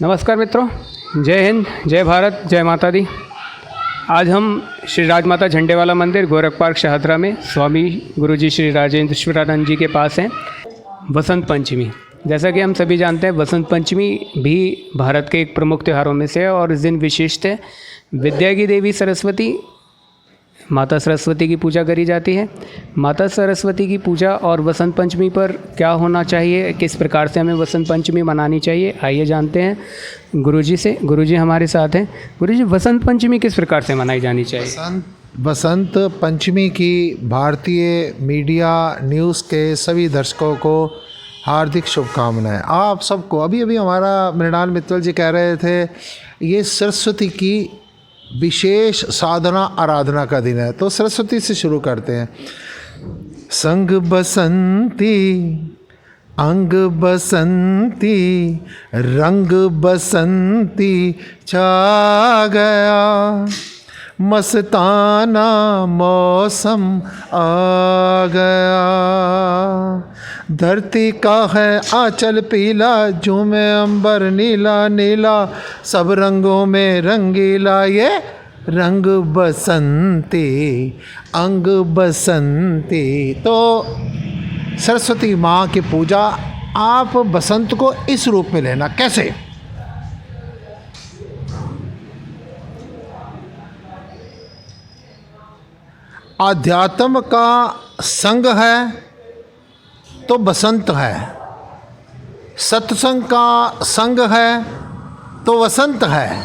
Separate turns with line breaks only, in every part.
नमस्कार मित्रों, जय हिंद, जय भारत, जय माता दी। आज हम श्री राजमाता झंडेवाला मंदिर गोरख पार्क शहादरा में स्वामी गुरुजी श्री राजेंद्रेश्वरानंद जी के पास हैं। वसंत पंचमी, जैसा कि हम सभी जानते हैं, वसंत पंचमी भी भारत के एक प्रमुख त्योहारों में से है और इस दिन विशिष्ट है। विद्या की देवी सरस्वती, माता सरस्वती की पूजा करी जाती है। माता सरस्वती की पूजा और वसंत पंचमी पर क्या होना चाहिए, किस प्रकार से हमें वसंत पंचमी मनानी चाहिए, आइए जानते हैं गुरुजी से। गुरुजी हमारे साथ हैं। गुरुजी, वसंत पंचमी किस प्रकार से मनाई जानी चाहिए?
वसंत पंचमी की भारतीय मीडिया न्यूज़ के सभी दर्शकों को हार्दिक शुभकामनाएं। आप सबको अभी हमारा मृणाल मित्तल जी कह रहे थे, ये सरस्वती की विशेष साधना आराधना का दिन है, तो सरस्वती से शुरू करते हैं। संग बसंती, अंग बसंती, रंग बसंती छा गया, मस्ताना मौसम आ गया। धरती का है आंचल पीला, झूमे अंबर नीला नीला, सब रंगों में रंगीला, ये रंग बसंती, अंग बसंती। तो सरस्वती माँ की पूजा आप बसंत को इस रूप में लेना। कैसे? आध्यात्म का संग है तो बसंत है, सत्संग का संग है तो वसंत है,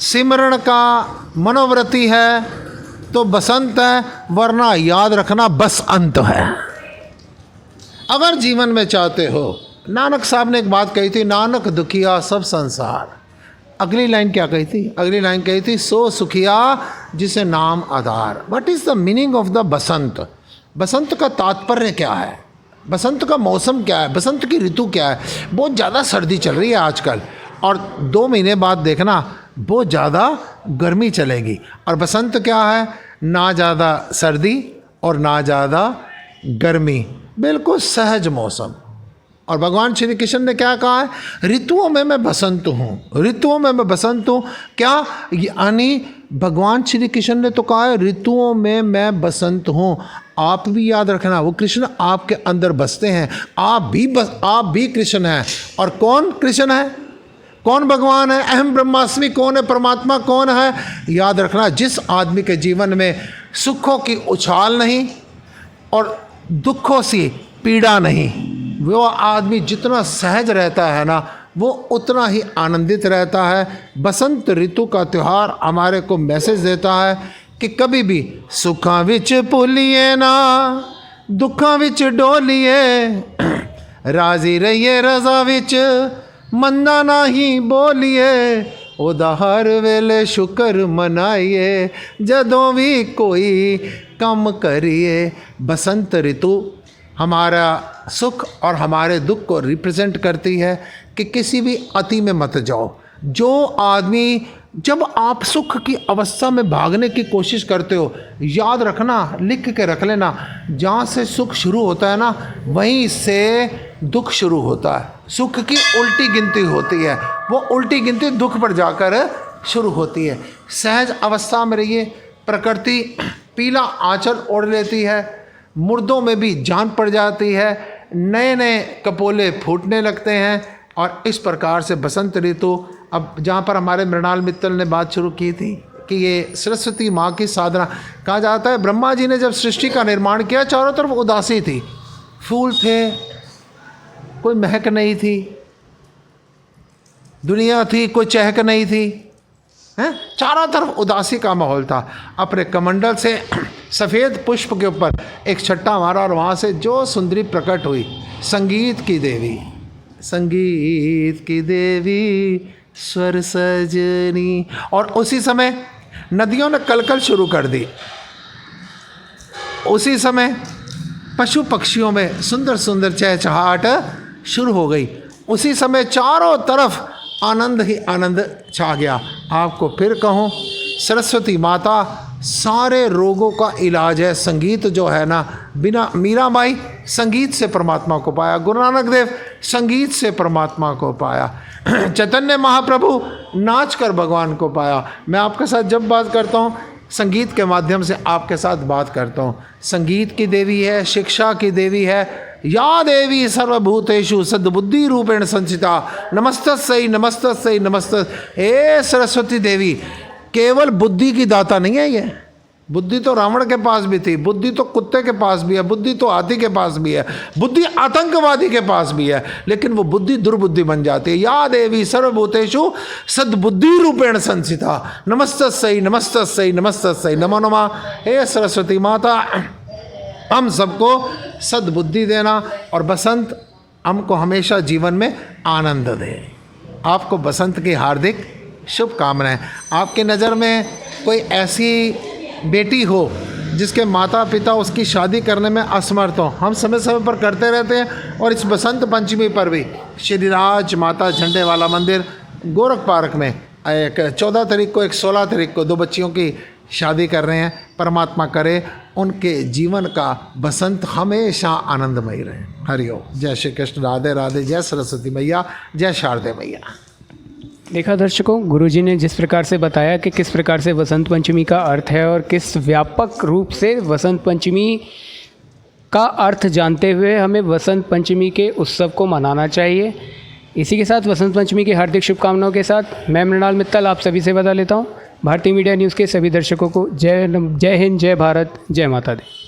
सिमरण का मनोवृत्ति है तो बसंत है, वरना याद रखना बस अंत है। अगर जीवन में चाहते हो, नानक साहब ने एक बात कही थी, नानक दुखिया सब संसार। अगली लाइन क्या कही थी? अगली लाइन कही थी, सो सुखिया जिसे नाम आधार। What is the meaning of the Basant? बसंत का तात्पर्य क्या है? बसंत का मौसम क्या है? बसंत की ऋतु क्या है? बहुत ज़्यादा सर्दी चल रही है आजकल, और 2 महीने बाद देखना बहुत ज़्यादा गर्मी चलेगी। और बसंत क्या है? ना ज़्यादा सर्दी और ना ज़्यादा गर्मी, बिल्कुल सहज मौसम। और भगवान श्री कृष्ण ने क्या कहा है? ऋतुओं में मैं बसंत हूँ, ऋतुओं में मैं बसंत हूँ। क्या यानी भगवान श्री कृष्ण ने तो कहा है ऋतुओं में मैं बसंत हूँ। आप भी याद रखना, वो कृष्ण आपके अंदर बसते हैं। आप भी कृष्ण हैं। और कौन कृष्ण है? कौन भगवान है? अहम ब्रह्मास्मि कौन है? परमात्मा कौन है? याद रखना, जिस आदमी के जीवन में सुखों की उछाल नहीं और दुखों से पीड़ा नहीं, वो आदमी जितना सहज रहता है ना, वो उतना ही आनंदित रहता है। बसंत ऋतु का त्यौहार हमारे को मैसेज देता है कि कभी भी सुखां विच भुलिए ना, दुखां विच डोलिए, राजी रहिए रजा विच, मंदा नहीं बोलिए, ओदा हर वेले शुक्र मनाइए, जदों भी कोई कम करिए। बसंत ऋतु हमारा सुख और हमारे दुख को रिप्रेजेंट करती है कि किसी भी अति में मत जाओ। जो आदमी, जब आप सुख की अवस्था में भागने की कोशिश करते हो, याद रखना, लिख के रख लेना, जहाँ से सुख शुरू होता है ना, वहीं से दुख शुरू होता है। सुख की उल्टी गिनती होती है, वो उल्टी गिनती दुख पर जाकर शुरू होती है। सहज अवस्था में रहिए। प्रकृति पीला आंचल ओढ़ लेती है, मुर्दों में भी जान पड़ जाती है, नए नए कपोले फूटने लगते हैं। और इस प्रकार से बसंत ऋतु, अब जहाँ पर हमारे मृणाल मित्तल ने बात शुरू की थी कि ये सरस्वती माँ की साधना, कहा जाता है ब्रह्मा जी ने जब सृष्टि का निर्माण किया, चारों तरफ उदासी थी, फूल थे, कोई महक नहीं थी, दुनिया थी, कोई चहक नहीं थी, हैं? चारों तरफ उदासी का माहौल था। अपने कमंडल से सफ़ेद पुष्प के ऊपर एक छट्टा मारा और वहाँ से जो सुंदरी प्रकट हुई, संगीत की देवी, संगीत की देवी स्वर सजनी। और उसी समय नदियों ने कलकल शुरू कर दी, उसी समय पशु पक्षियों में सुंदर सुंदर चहचहाट शुरू हो गई, उसी समय चारों तरफ आनंद ही आनंद छा गया। आपको फिर कहूँ, सरस्वती माता सारे रोगों का इलाज है। संगीत जो है ना, बिना मीराबाई संगीत से परमात्मा को पाया, गुरु नानक देव संगीत से परमात्मा को पाया, चैतन्य महाप्रभु नाच कर भगवान को पाया। मैं आपके साथ जब बात करता हूँ, संगीत के माध्यम से आपके साथ बात करता हूँ। संगीत की देवी है, शिक्षा की देवी है। या देवी सर्वभूतेषु सद्बुद्धि रूपेण संस्थिता नमस्तस्यै नमस्तस्यै नमस्तस्यै। हे सरस्वती देवी, केवल बुद्धि की दाता नहीं है ये। बुद्धि तो रावण के पास भी थी, बुद्धि तो कुत्ते के पास भी है, बुद्धि तो हाथी के पास भी है, बुद्धि आतंकवादी के पास भी है, लेकिन वो बुद्धि दुर्बुद्धि बन जाती है। या देवी सर्वभूतेषु सद्बुद्धि रूपेण संस्थिता नमस्तस्यै नमस्तस्यै नमस्तस्यै नमो नमः। हे सरस्वती माता, हम सबको सद्बुद्धि देना और बसंत हमको हमेशा जीवन में आनंद दे। आपको बसंत की हार्दिक शुभकामनाएं। आपकी नज़र में कोई ऐसी बेटी हो जिसके माता पिता उसकी शादी करने में असमर्थ हो, हम समय समय पर करते रहते हैं। और इस बसंत पंचमी पर भी श्री राज माता झंडे वाला मंदिर गोरख पार्क में एक 14 तारीख को, एक 16 तारीख को 2 बच्चियों की शादी कर रहे हैं। परमात्मा करे उनके जीवन का बसंत हमेशा आनंदमय रहे। हरि ओम। जय श्री कृष्ण, राधे राधे, जय सरस्वती मैया, जय शारदे मैया।
देखा दर्शकों, गुरुजी ने जिस प्रकार से बताया कि किस प्रकार से वसंत पंचमी का अर्थ है और किस व्यापक रूप से वसंत पंचमी का अर्थ जानते हुए हमें वसंत पंचमी के उत्सव को मनाना चाहिए। इसी के साथ वसंत पंचमी की हार्दिक शुभकामनाओं के साथ मैं मृणाल मित्तल आप सभी से विदा लेता हूँ। भारतीय मीडिया न्यूज़ के सभी दर्शकों को जय हिंद, जय भारत, जय माता दी।